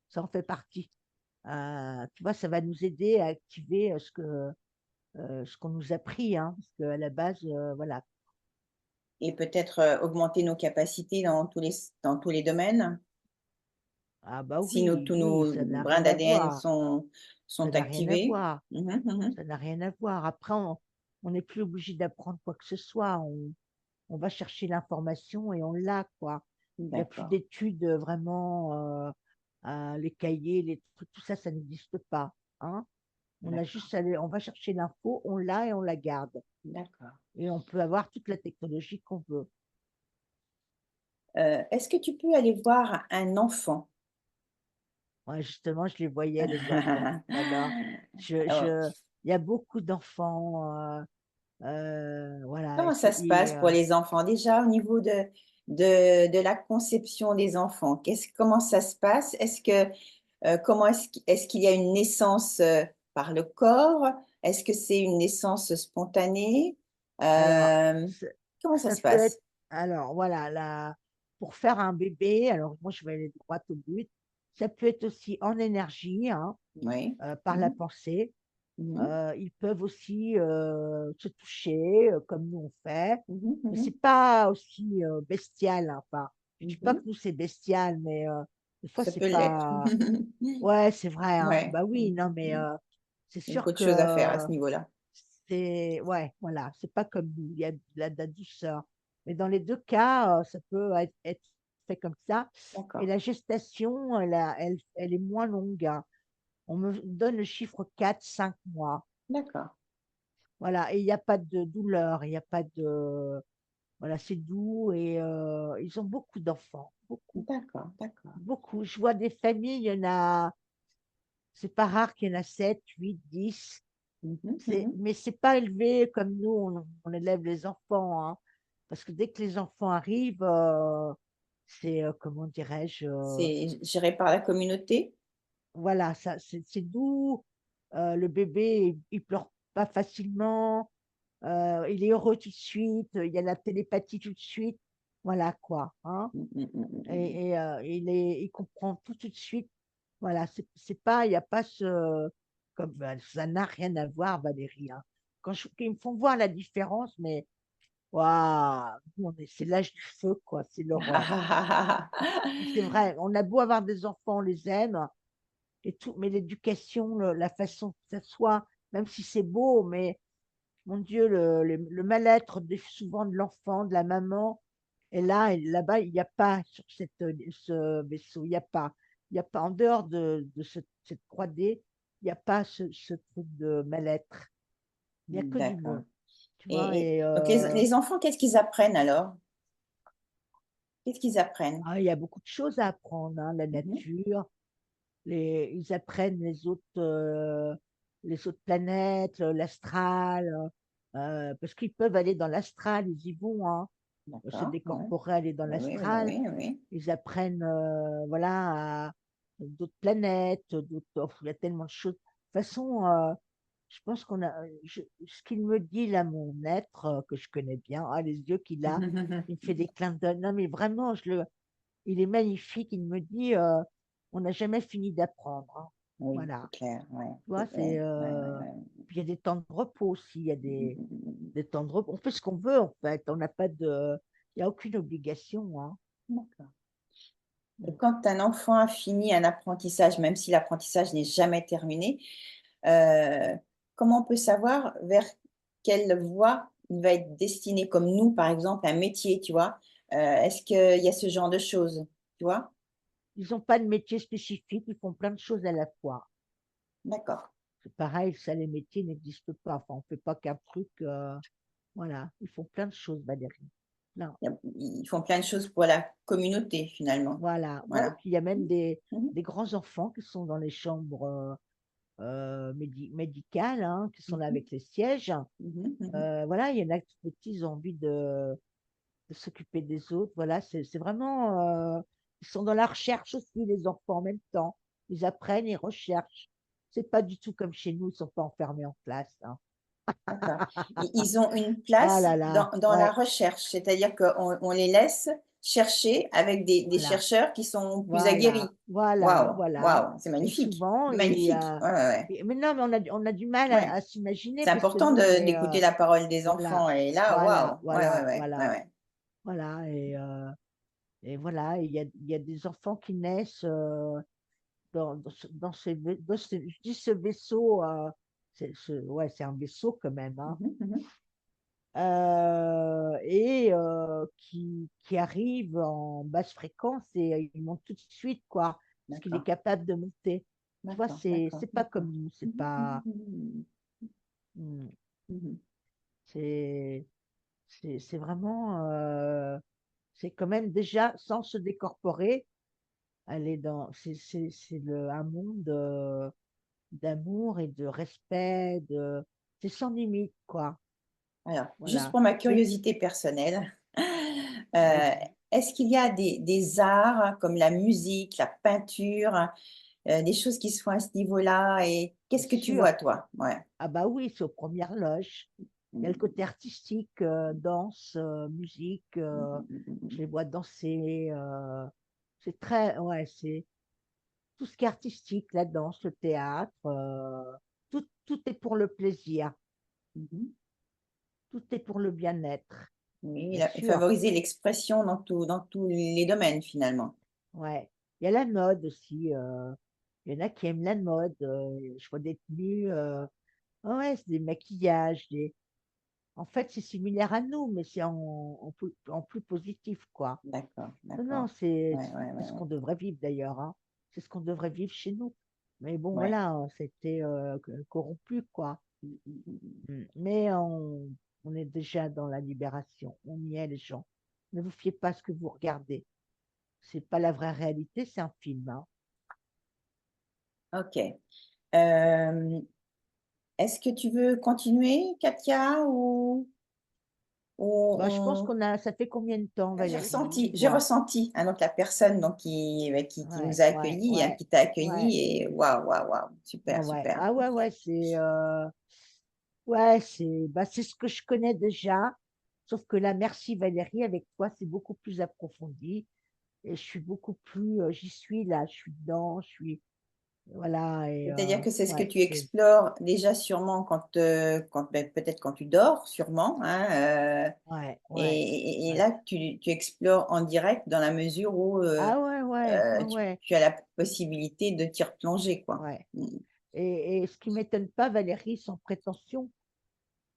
Ça en fait partie. Tu vois, ça va nous aider à activer ce qu'on nous a pris, hein, parce qu'à la base, voilà. Et peut-être, augmenter nos capacités dans tous les domaines? Ah bah Si nos oui, tous oui, nos ça n'a brins rien à d'ADN voir. Ça sont n'a rien à activés. voir. Mmh mh, mmh. Ça n'a rien à voir. Après, on n'est plus obligé d'apprendre quoi que ce soit. On va chercher l'information et on l'a, quoi. Il n'y a plus D'accord, d'études vraiment, les cahiers, les trucs, tout ça, ça n'existe pas, hein. On a d'accord, juste à on va chercher l'info, on l'a et on la garde. d'accord. Et on peut avoir toute la technologie qu'on veut. Est-ce que tu peux aller voir un enfant? Ouais, justement, je les voyais, les enfants, tout à l'heure. Oh, Il y a beaucoup d'enfants, voilà, comment ça se passe pour les enfants? Déjà au niveau de la conception des enfants, comment ça se passe? Comment est-ce qu'il y a une naissance, par le corps? Est-ce que c'est une naissance spontanée? alors, Hem, ça comment ça ça se peut être, passe? alors voilà, pour faire un bébé, alors moi je vais aller droit au but, ça peut être aussi en énergie, hein, Oui. par Mmh la mh. pensée. Mmh. Ils peuvent aussi se toucher, comme nous on fait, Mmh mh. mais Mmh. c'est pas aussi bestial, hein, enfin, je dis pas que Mmh. nous c'est bestial, mais des fois Ça c'est peut l'être. pas. Ouais, c'est vrai, hein. Ouais. Bah oui, non, mais Mmh. c'est Il y a sûr beaucoup de choses à faire à que ce niveau-là. c'est, ouais, voilà, c'est pas comme nous, il y a de la douceur. Mais dans les 2 cas, ça peut être fait comme ça et D'accord, la gestation, elle est moins longue, hein. On me donne le chiffre 4, 5 mois. d'accord, Voilà, et il y a pas de douleur, il y a pas de, voilà, c'est doux et ils ont beaucoup d'enfants, beaucoup, d'accord, d'accord. beaucoup. Je vois des familles, il y en a, c'est pas rare qu'il y en a 7, 8, 10. Mmh mh. C'est Mmh. Mais c'est pas élevé comme nous, on élève les enfants, hein. Parce que dès que les enfants arrivent, c'est, comment dirais-je? C'est géré par la communauté? Voilà, ça c'est doux, le bébé, il pleure pas facilement, il est heureux tout de suite, il y a la télépathie tout de suite, voilà quoi, hein. Mmh mh, mmh mh, mmh. Il comprend tout de suite. Voilà, c'est pas, il y a pas ce, comme, bah, ça n'a rien à voir Valérie, hein. Quand ils me font voir la différence, mais waouh! Nous on est c'est l'âge du feu quoi, c'est l'horreur. C'est vrai, on a beau avoir des enfants, on les aime et tout, mais l'éducation, la façon que ça soit, même si c'est beau, mais mon Dieu, le mal-être souvent de l'enfant, de la maman, et là-bas, il y a pas sur ce vaisseau, il y a pas en dehors de cette 3D, il y a pas ce truc de mal-être. Il y a que du D'accord. bon, tu vois? Et Donc les enfants, qu'est-ce qu'ils apprennent alors? Qu'est-ce qu'ils apprennent? il y a beaucoup de choses à apprendre, hein, la Mmh mh. nature, ils apprennent les autres planètes, l'astral, parce qu'ils peuvent aller dans l'astral, ils y vont, hein. Se D'accord, ouais. décorporer, aller dans Oui, oui, oui, l'astral. oui, oui. Ils apprennent, voilà, à d'autres planètes, d'autres, oh, il y a tellement de choses. De toute façon, je pense qu'on a, ce qu'il me dit là, mon être, que je connais bien, ah les yeux qu'il a, il me fait des clins d'œil. Non mais vraiment, il est magnifique, il me dit, «On n'a jamais fini d'apprendre», hein. Oui, Voilà, c'est clair, ouais. tu vois? Ouais, ouais, ouais, ouais. Puis il y a des temps de repos aussi, il y a Mmh mh, mmh mh, mmh. des temps de repos. On fait ce qu'on veut en fait, on n'a pas de, il y a aucune obligation, hein. D'accord. Et Mmh. quand un enfant a fini un apprentissage, même si l'apprentissage n'est jamais terminé, heu, comment on peut savoir vers quelle voie il va être destiné? Comme nous, par exemple, un métier, tu vois? Est-ce qu'il y a ce genre de choses? Tu vois? Ils ont pas de métier spécifique, ils font plein de choses à la fois. D'accord. C'est pareil, ça, les métiers n'existent pas. Enfin, on fait pas qu'un truc, voilà. Ils font plein de choses, Valérie. Plein. Ils font plein de choses pour la communauté, finalement. Voilà. Ouais, et Voilà. puis il y a même Mmh mh. des grands enfants qui sont dans les chambres, médicales, hein, qui sont Mmh là mh. avec les sièges. Mmh mh. Mmh mh. Voilà, il y en a qui petits, ils ont envie de s'occuper des autres. Voilà, c'est vraiment, ils sont dans la recherche aussi, les enfants, en même temps. Ils apprennent, ils recherchent. C'est pas du tout comme chez nous, ils sont pas enfermés en classe, hein. D'accord. Ils ont une Ah place là là, dans la ouais, recherche, c'est-à-dire qu'on les laisse chercher avec des Voilà, chercheurs qui sont plus voilà, aguerris. voilà, Waouh, voilà. waouh, c'est Et magnifique, souvent, magnifique. Ouais, ouais, ouais. mais non, mais on a du mal Ouais. à s'imaginer C'est parce que important nous, on est, d'écouter la parole des voilà, enfants et là, voilà, waouh, ouais, ouais, voilà, ouais, ouais, voilà, ouais. voilà. Et voilà, il y a des enfants qui naissent je dis ce vaisseau, ouais, c'est un vaisseau quand même, hein, Mhm, mhm. qui arrive en basse fréquence et il monte tout de suite, quoi, parce qu'il est D'accord, capable de monter. Tu vois, d'accord, d'accord, c'est pas d'accord. comme nous, c'est Mhm, mhm, pas, mhm, hmm, mhm. c'est, c'est vraiment, c'est quand même déjà sans se décorporer, elle est c'est un monde d'amour et de respect, c'est sans limite, quoi. Alors, juste Voilà. pour ma Mais curiosité personnelle, heu, vas-y. est-ce qu'il y a des arts comme la musique, la peinture, des choses qui se font à ce niveau-là et Bien qu'est-ce que tu vois sûr. toi? Ouais. Ah bah oui, c'est aux premières loges. Il y a le Mmh. côté artistique, danse, musique, Mmh mh, mmh mh, je mmh. les vois danser. C'est très, ouais, c'est tout ce qui est artistique, la danse, le théâtre, tout est pour le plaisir, Mmh. tout est pour le bien-être, Oui, bien la sûr. favoriser l'expression dans tous les domaines finalement. Ouais. Il y a la mode aussi. Il y en a qui aiment la mode. Je vois des tenues. Ouais, c'est des maquillages. En fait, c'est similaire à nous, mais c'est en plus positif, quoi. D'accord, Non, non, d'accord. Ouais, ouais, c'est ouais, ce ouais. qu'on devrait vivre d'ailleurs, hein. C'est ce qu'on devrait vivre chez nous. Mais bon, Ouais. voilà, c'était corrompu, quoi. Mmh mh, mmh mh. Mais on est déjà dans la libération. On y est, les gens. Ne vous fiez pas à ce que vous regardez. C'est pas la vraie réalité, c'est un film, hein. OK. Hem, est-ce que tu veux continuer, Katia, ou Bah, je pense on qu'on a, ça fait combien de temps, Valérie? Je vais j'ai voir. ressenti, hein, donc la personne donc qui nous a Ouais, ouais, accueillis, hein, ouais, qui t'a ouais, accueilli et waouh, waouh, waouh, super, ouais. super. Ah ouais, ouais, ouais, c'est ce que je connais déjà. Sauf que là, merci Valérie, avec toi, c'est beaucoup plus approfondi. Et je suis beaucoup plus, j'y suis là, je suis dedans, voilà, C'est-à-dire que c'est ce que ouais, tu explores déjà sûrement peut-être quand tu dors sûrement, hein, ouais, ouais, et ouais. là tu explores en direct dans la mesure où, Ah ouais, ouais, ouais, tu ouais, tu as la possibilité de t'y replonger, quoi. ouais. Mmh. Et ce qui m'étonne pas, Valérie, sans prétention,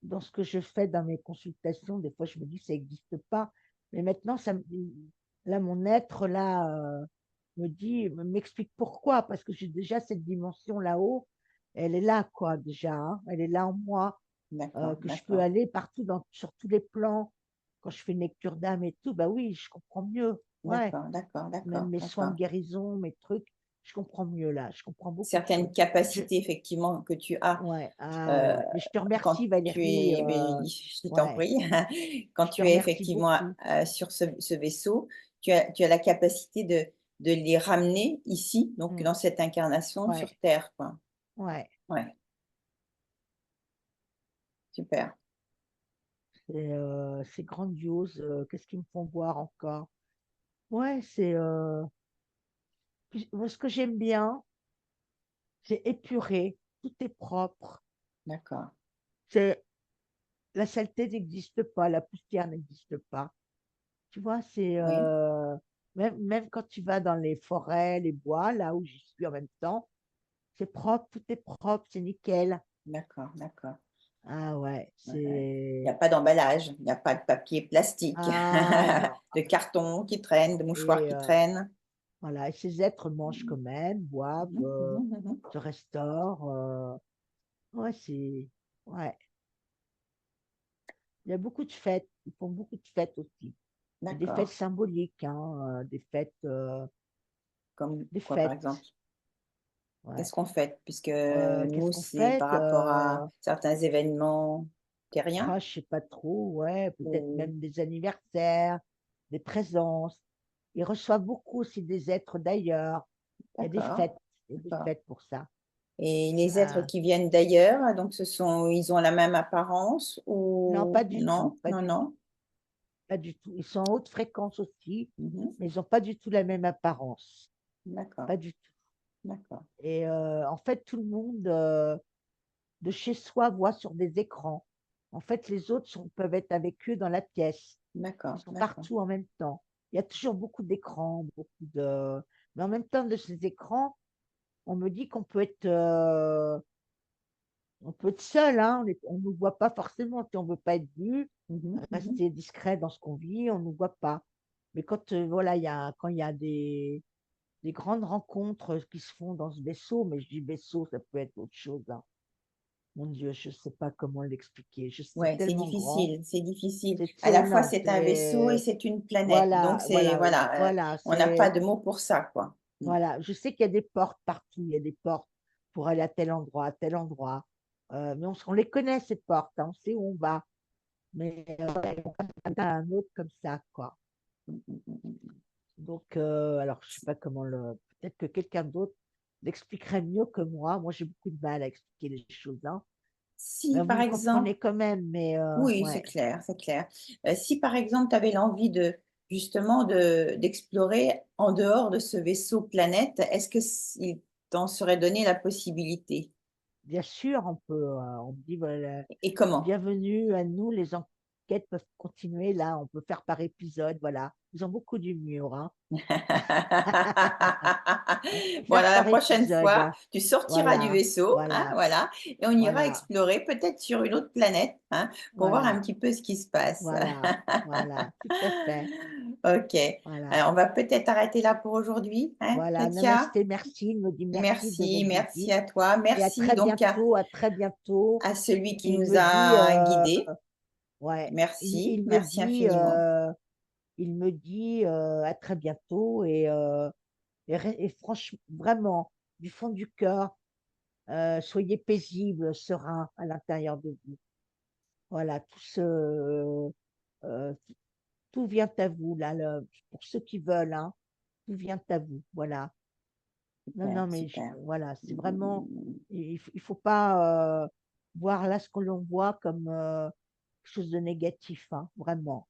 dans ce que je fais dans mes consultations, des fois je me dis ça n'existe pas, mais maintenant là mon être là m'explique pourquoi, parce que j'ai déjà cette dimension là-haut, elle est là quoi déjà, hein, elle est là en moi, D'accord, que je peux d'accord. aller partout sur tous les plans. Quand je fais une lecture d'âme et tout, bah oui, je comprends mieux. Ouais, D'accord, d'accord, même d'accord, mes soins de d'accord. guérison, mes trucs, je comprends mieux là, je comprends beaucoup de Certaines choses. Je, capacités effectivement que tu as, ouais, ah heu, ouais, mais je te quand remercie tu Valérie, es beh, je t'en ouais. prie, quand Je te tu es remercie effectivement, beaucoup. sur ce vaisseau, tu as la capacité de les ramener ici, donc Mm. dans cette incarnation sur Ouais, terre, quoi. ouais. Ouais, super. C'est grandiose. Qu'est-ce qu'ils me font voir encore? Ouais, moi, ce que j'aime bien, c'est épuré. Tout est propre. D'accord. C'est La saleté n'existe pas, la poussière n'existe pas. Tu vois, Oui, même quand tu vas dans les forêts, les bois, là où j'y suis en même temps, c'est propre, tout est propre, c'est nickel. d'accord, d'accord. Ah ouais, Ouais, ouais. Il y a pas d'emballage, il y a pas de papier plastique, ah non. de carton qui traîne, de mouchoirs Et qui traînent. voilà, et ces êtres mangent quand même, boivent, Mmh mh. Mmh mh. Mmh. se restaurent. Ouais, ouais. Il y a beaucoup de fêtes. Ils font beaucoup de fêtes aussi. Et des fêtes D'accord. symboliques, hein, Comme des quoi, par exemple? fêtes. Ouais. Qu'est-ce qu'on fête? Puisque Qu'est-ce nous, qu'on c'est fête? par rapport à certains événements terriens Ah, je sais pas trop, ouais, peut-être ou même des anniversaires, des présences. Ils reçoivent beaucoup aussi des êtres d'ailleurs. Il y a des d'accord, fêtes, il y a des d'accord. fêtes pour ça. Et les êtres Ah, qui viennent d'ailleurs, donc ils ont la même apparence non, ou pas du tout, non? pas Non, du tout. non? pas du tout. Ils sont en haute fréquence aussi, Mhm. mais ils n'ont pas du tout la même apparence. D'accord, Pas du tout. d'accord. Et en fait, tout le monde de chez soi voit sur des écrans. En fait, les autres peuvent être avec eux dans la pièce. Ils D'accord, sont d'accord. partout en même temps. Il y a toujours beaucoup d'écrans, mais en même temps de ces écrans, on me dit on peut être seul, hein, on ne nous voit pas forcément, si on ne veut pas être vu, Mhm, mhm. rester discret dans ce qu'on vit, on ne nous voit pas. Mais quand voilà, quand il y a des grandes rencontres qui se font dans ce vaisseau, mais je dis vaisseau, ça peut être autre chose, hein. Mon Dieu, je ne sais pas comment l'expliquer. C'est Ouais, c'est tellement grand, difficile, c'est difficile. c'est À la fois, énorme. c'est un vaisseau et c'est une planète. Donc, Voilà, c'est, voilà, voilà, voilà, on n'a pas c'est de mots pour ça, quoi. Mm. voilà. Je sais qu'il y a des portes partout, il y a des portes pour aller à tel endroit, à tel endroit. Mais on les connaît ces portes, hein, on sait où on va. Mais ouais, on passe à un autre comme ça, quoi. Mm, mm, mm, mm. Donc, alors, je sais pas peut-être que quelqu'un d'autre l'expliquerait mieux que moi. Moi, j'ai beaucoup de mal à expliquer les choses, hein. Si, Mais vous par me exemple, comprenez quand même, mais oui, c'est ouais, clair, c'est clair. Si, par exemple, tu avais l'envie de, justement, d'explorer en dehors de ce vaisseau planète, est-ce que il t'en serait donné la possibilité? bien sûr, on me dit, voilà, Et comment? bienvenue à nous, les enquêtes peuvent continuer là, on peut faire par épisode, voilà. Ils ont beaucoup d'humour, hein. On peut faire Voilà, la par prochaine fois, épisode, tu sortiras du voilà, vaisseau, hein, voilà, voilà, et on ira voilà, explorer peut-être sur une autre planète, hein, pour voir un voilà, petit peu ce qui se passe. voilà, voilà, tout à fait, OK. voilà, Alors, on va peut-être arrêter là pour aujourd'hui, hein, voilà. Katia? Namasté, merci, il me dit merci de Merci, votre merci visite à toi. et Merci donc à très bientôt. à celui qui Et il nous me dit, a guidés. ouais, Merci, il me merci dit, infiniment. à très bientôt et franchement, vraiment, du fond du cœur, soyez paisible, serein à l'intérieur de vous. Voilà, euh, tout vient à vous, là, pour ceux qui veulent, hein, tout vient à vous. Voilà. Non, Super, non, mais super. voilà, c'est vraiment, Mmh. il faut pas voir là ce que l'on voit comme quelque chose de négatif, hein, vraiment.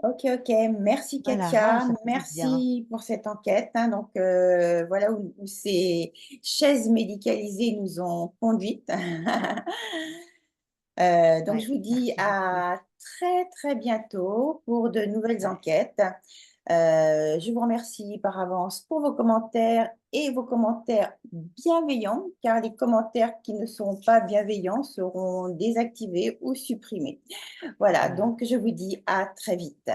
OK, OK. Merci Voilà, ah, Katia. ça fait du bien. Merci pour cette enquête, hein. Donc, voilà où ces chaises médicalisées nous ont conduites. Donc Ouais, je vous dis merci beaucoup. à très, très bientôt pour de nouvelles Ouais, enquêtes. Je vous remercie par avance pour vos commentaires et vos commentaires bienveillants, car les commentaires qui ne seront pas bienveillants seront désactivés ou supprimés. Voilà, voilà. donc je vous dis à très vite.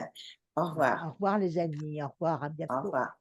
Au Ouais, au revoir. revoir les amis, au revoir, à Au bientôt. revoir.